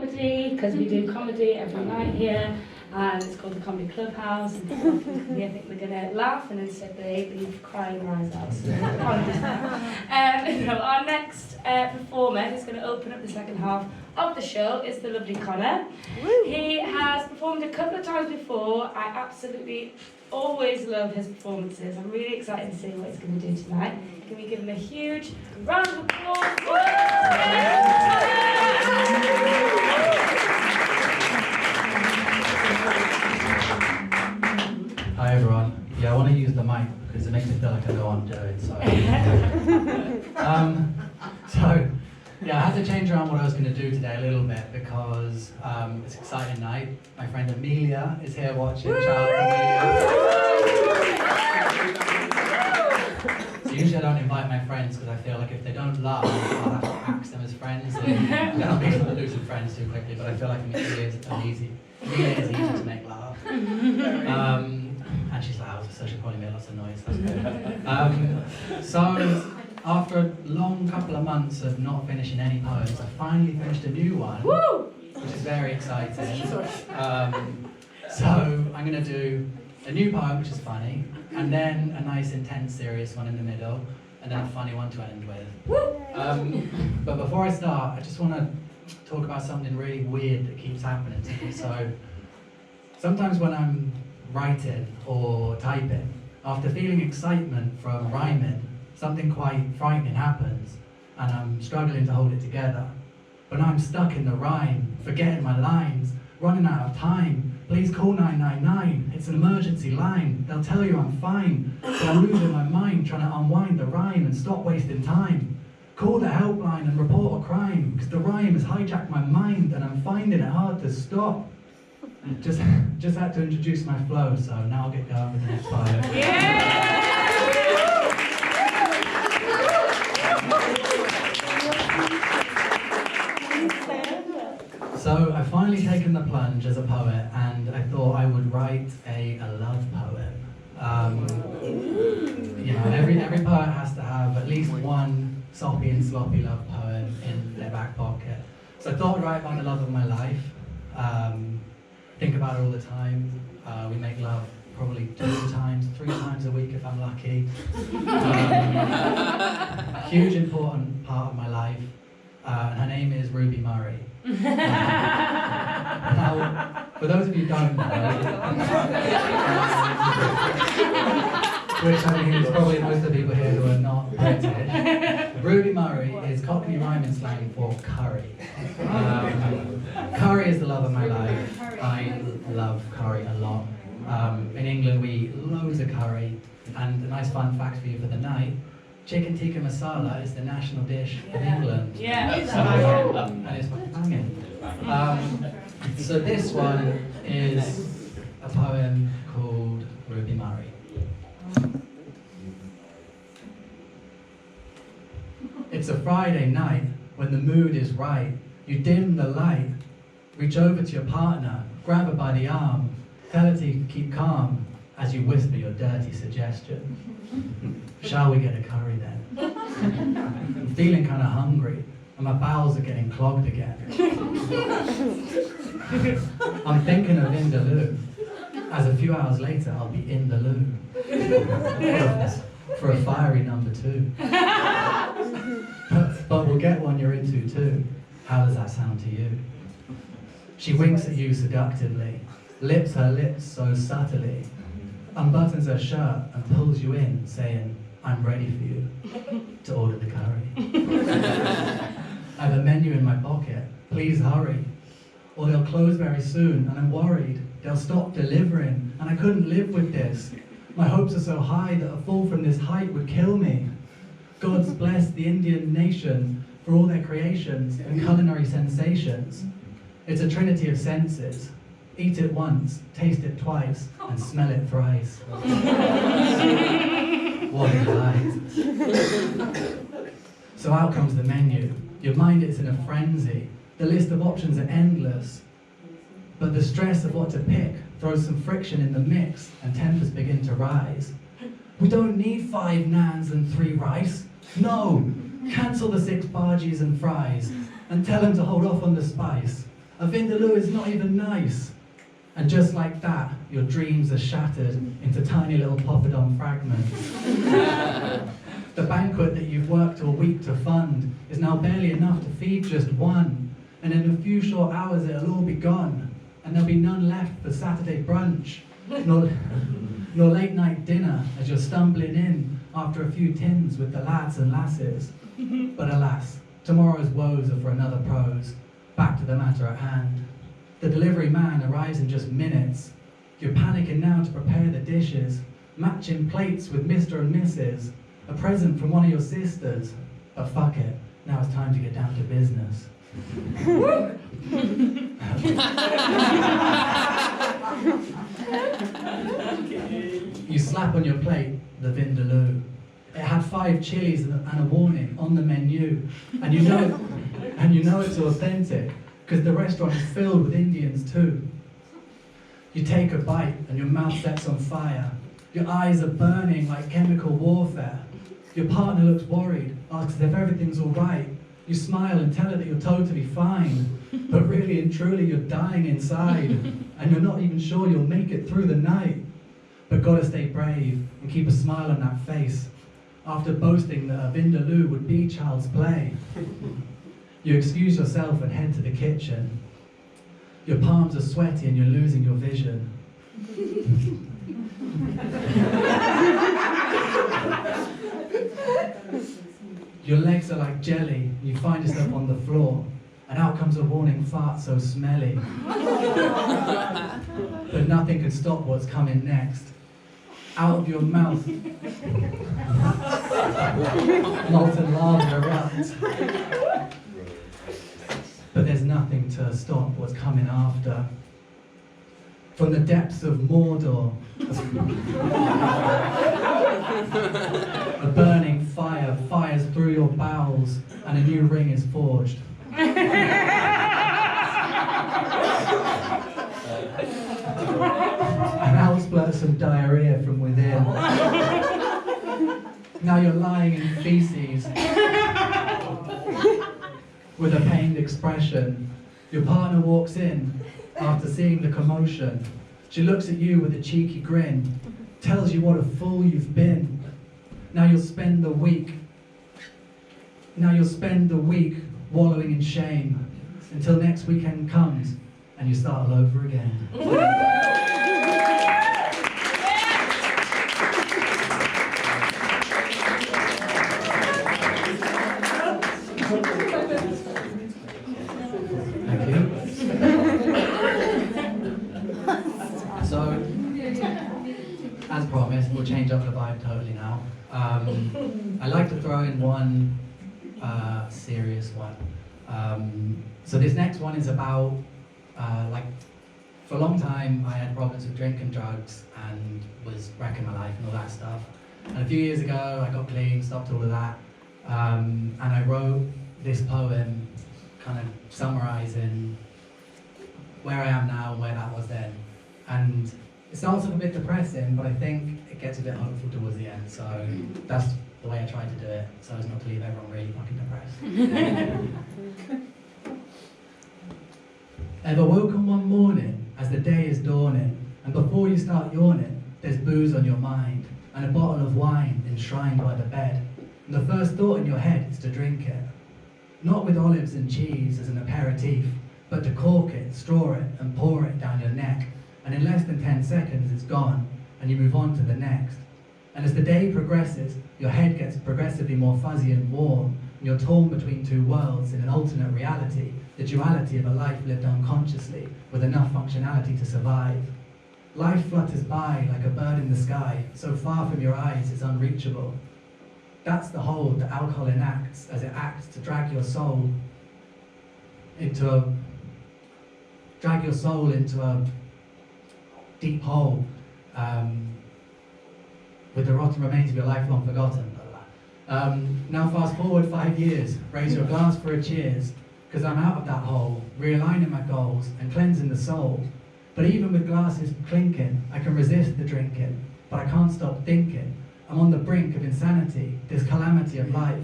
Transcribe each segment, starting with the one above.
comedy, because we do comedy every night here, and it's called the Comedy Clubhouse, and people often come here think we're going to laugh, and instead they leave crying their eyes out, so apologies. Our next performer who's going to open up the second half of the show is the lovely Conor. He has performed a couple of times before. I absolutely always love his performances. I'm really excited to see what he's going to do tonight. Can we give him a huge round of applause? Hi everyone. Yeah, I want to use the mic because it makes me feel like I know what I'm doing. So yeah, I had to change around what I was going to do today a little bit because it's an exciting night. My friend Amelia is here watching. Shout out to Amelia. So usually I don't invite my friends because I feel like if they don't laugh, I'll have to axe them as friends. And then I'll be losing friends too quickly. But I feel like Amelia is easy to make laugh. And she's loud, so she'll probably make lots of noise. That's good. So after a long couple of months of not finishing any poems, I finally finished a new one, which is very exciting. So I'm going to do a new poem, which is funny, and then a nice, intense, serious one in the middle, and then a funny one to end with. But before I start, I just want to talk about something really weird that keeps happening to me. So sometimes when I'm writing or typing, after feeling excitement from rhyming, something quite frightening happens, and I'm struggling to hold it together. But now I'm stuck in the rhyme, forgetting my lines, running out of time. Please call 999, it's an emergency line. They'll tell you I'm fine, but I'm losing my mind trying to unwind the rhyme and stop wasting time. Call the helpline and report a crime, because the rhyme has hijacked my mind and I'm finding it hard to stop. Just had to introduce my flow, so now I'll get going with the next poem. Yeah! So I've finally taken the plunge as a poet, and I thought I would write a love poem. You know, every poet has to have at least one soppy and sloppy love poem in their back pocket. So I thought I'd write about the love of my life. Think about it all the time. We make love probably 3 times a week if I'm lucky. Huge important part of my life. And her name is Ruby Murray. Now, for those of you who don't know, which I mean is probably most of the people here who are not British, Ruby Murray is Cockney rhyming slang for curry. Curry is the love of my life. I love curry a lot. In England we eat loads of curry, and a nice fun fact for you for the night: chicken tikka masala is the national dish of England. Yeah. And it's fucking banging. So this one is a poem called Ruby Murray. It's a Friday night when the mood is right. You dim the light, reach over to your partner, grab her by the arm, tell her to keep calm as you whisper your dirty suggestion. Shall we get a curry then? I'm feeling kind of hungry, and my bowels are getting clogged again. I'm thinking of Vindaloo, as a few hours later I'll be in the loo. For a fiery number 2. But we'll get one you're into too. How does that sound to you? She winks at you seductively, lips her lips so subtly, unbuttons her shirt and pulls you in, saying, I'm ready for you to order the curry. I have a menu in my pocket, please hurry, or they'll close very soon, and I'm worried they'll stop delivering, and I couldn't live with this. My hopes are so high that a fall from this height would kill me. God's bless the Indian nation for all their creations and culinary sensations. It's a trinity of senses. Eat it once, taste it twice, and smell it thrice. What a delight. So out comes the menu. Your mind is in a frenzy. The list of options are endless. But the stress of what to pick throws some friction in the mix, and tempers begin to rise. We don't need 5 naans and 3 rice. No! Cancel the 6 bhajis and fries, and tell them to hold off on the spice. A vindaloo is not even nice. And just like that, your dreams are shattered into tiny little poppadom fragments. The banquet that you've worked all week to fund is now barely enough to feed just one. And in a few short hours it'll all be gone. And there'll be none left for Saturday brunch, nor late night dinner as you're stumbling in after a few tins with the lads and lasses. But alas, tomorrow's woes are for another prose. Back to the matter at hand. The delivery man arrives in just minutes. You're panicking now to prepare the dishes, matching plates with Mr. and Mrs., a present from one of your sisters. But fuck it, now it's time to get down to business. You slap on your plate the vindaloo. It had 5 chilies and a warning on the menu, and you know it's authentic because the restaurant is filled with Indians too. You take a bite and your mouth sets on fire. Your eyes are burning like chemical warfare. Your partner looks worried, asks if everything's all right. You smile and tell her that you're totally fine, but really and truly you're dying inside, and you're not even sure you'll make it through the night. But gotta stay brave and keep a smile on that face. After boasting that a vindaloo would be child's play, you excuse yourself and head to the kitchen. Your palms are sweaty and you're losing your vision. Your legs are like jelly, and you find yourself on the floor, and out comes a warning fart so smelly. But nothing can stop what's coming next. Out of your mouth, molten lava erupts. But there's nothing to stop what's coming after. From the depths of Mordor, a burning fire fires through your bowels, and a new ring is forged. And out splurts some diarrhea from within. Now you're lying in feces with a pained expression. Your partner walks in after seeing the commotion. She looks at you with a cheeky grin, tells you what a fool you've been. Now you'll spend the week wallowing in shame until next weekend comes and you start all over again. Thank you. So, as promised, we'll change up the vibe totally now. I like to throw in one serious one. So this next one is about, for a long time I had problems with drink and drugs and was wrecking my life and all that stuff. And a few years ago I got clean, stopped all of that, and I wrote this poem kind of summarising where I am now and where that was then. And it starts off a bit depressing, but I think it gets a bit hopeful towards the end, so that's the way I tried to do it, so as not to leave everyone really fucking depressed. Ever woken one morning as the day is dawning, and before you start yawning, there's booze on your mind, and a bottle of wine enshrined by the bed, and the first thought in your head is to drink it. Not with olives and cheese as an aperitif, but to cork it, straw it, and pour it down your neck, and in less than 10 seconds it's gone, and you move on to the next. And as the day progresses, your head gets progressively more fuzzy and warm, and you're torn between two worlds in an alternate reality, the duality of a life lived unconsciously, with enough functionality to survive. Life flutters by like a bird in the sky, so far from your eyes it's unreachable. That's the hold that alcohol enacts as it acts to drag your soul into a deep hole, with the rotten remains of your life long forgotten. Now fast forward 5 years, raise your glass for a cheers, because I'm out of that hole, realigning my goals and cleansing the soul. But even with glasses clinking, I can resist the drinking, but I can't stop thinking. I'm on the brink of insanity, this calamity of life,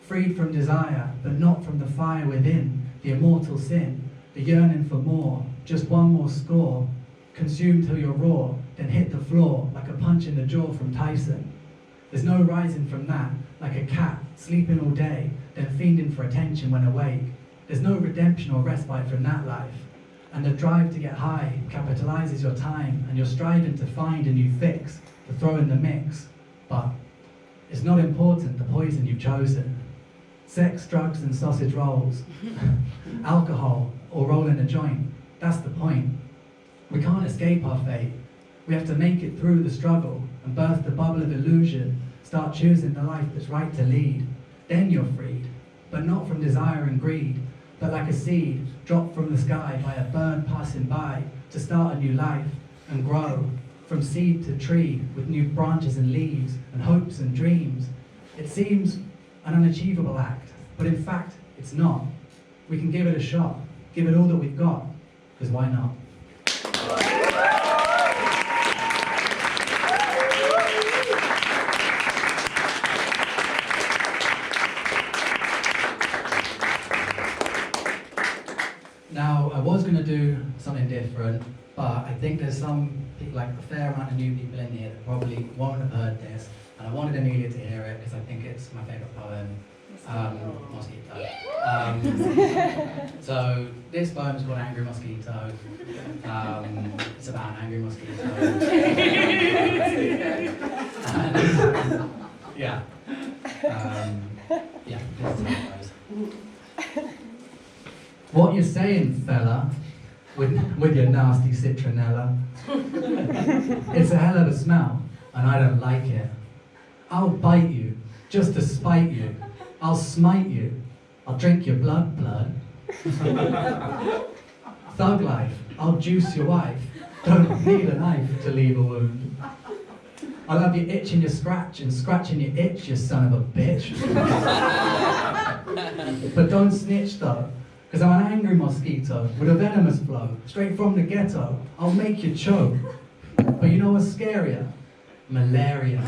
freed from desire, but not from the fire within, the immortal sin. the yearning for more, just one more score, consume till you're raw, then hit the floor like a punch in the jaw from Tyson. There's no rising from that, like a cat sleeping all day, then fiending for attention when awake. There's no redemption or respite from that life. And the drive to get high capitalizes your time, and you're striving to find a new fix to throw in the mix. But it's not important the poison you've chosen. Sex, drugs and sausage rolls, alcohol or rolling a joint, that's the point. We can't escape our fate. We have to make it through the struggle and burst the bubble of illusion, start choosing the life that's right to lead. Then you're freed, but not from desire and greed, but like a seed dropped from the sky by a bird passing by to start a new life and grow from seed to tree with new branches and leaves and hopes and dreams. It seems an unachievable act, but in fact it's not. We can give it a shot, give it all that we've got, because why not? Now, I was going to do something different, but I think there's some people, like a fair amount of new people in here that probably won't have heard this, and I wanted Amelia to hear it because I think it's my favourite poem, Mosquito. So this poem is called Angry Mosquito. It's about an angry mosquito. And, yeah. Yeah, this is how it goes. What you saying, fella, with your nasty citronella? It's a hell of a smell, and I don't like it. I'll bite you, just to spite you. I'll smite you. I'll drink your blood. Thug life, I'll juice your wife. Don't need a knife to leave a wound. I'll have you itching your scratch and scratching your itch, you son of a bitch. But don't snitch though. Because I'm an angry mosquito with a venomous flow, straight from the ghetto. I'll make you choke. But you know what's scarier? Malaria.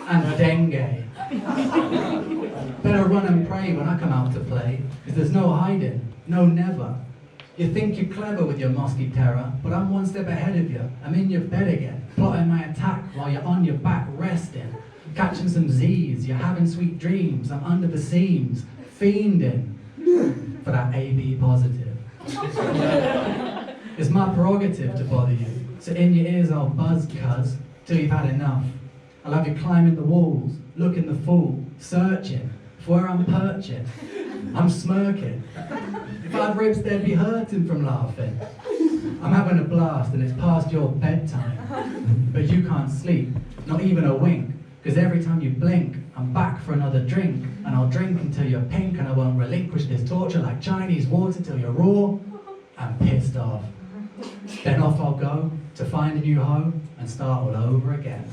And dengue. Better run and pray when I come out to play, because there's no hiding, no never. You think you're clever with your mosquito terror, but I'm one step ahead of you. I'm in your bed again, plotting my attack while you're on your back resting. Catching some Z's, you're having sweet dreams, I'm under the seams, fiending for that AB positive. It's my prerogative to bother you, so in your ears I'll buzz, cuz, till you've had enough. I'll have you climbing the walls, looking the fool, searching for where I'm perching. I'm smirking. If I had ribs, they'd be hurting from laughing. I'm having a blast and it's past your bedtime, but you can't sleep, not even a wink. Because every time you blink, I'm back for another drink, and I'll drink until you're pink, and I won't relinquish this torture like Chinese water till you're raw and pissed off. Then off I'll go to find a new home and start all over again.